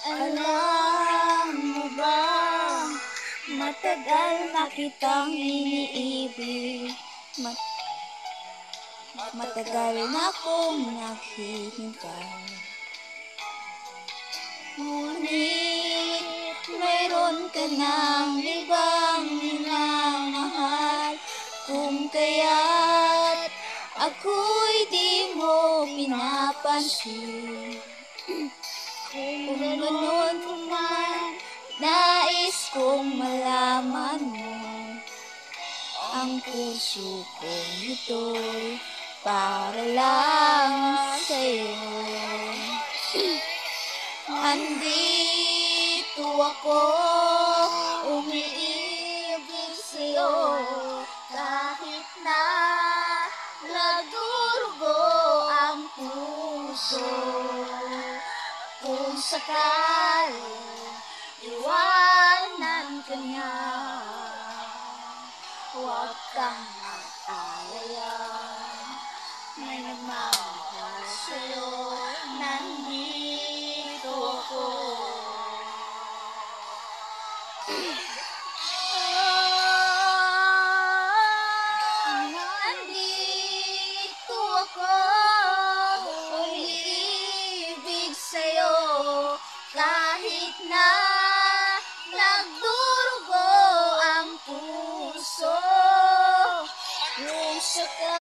Alam mo ba, matagal na kitang iniibig, matagal na akong naghihintay. Ngunit mayroon ka ng ibang minamahal, kung kaya't ako'y di mo pinapansin. Kung gano'n man, nais kong malaman mo, ang puso kong ito'y para lang sa'yo. Andito ako, umiibig sa'yo, kahit na nagdurugo ang puso. Kung sakali iwanan ka niya, huwag kang mag-alala, may nagmamahal sa'yo, nandito ako. Nandito ako, umiibig sa'yo, kahit na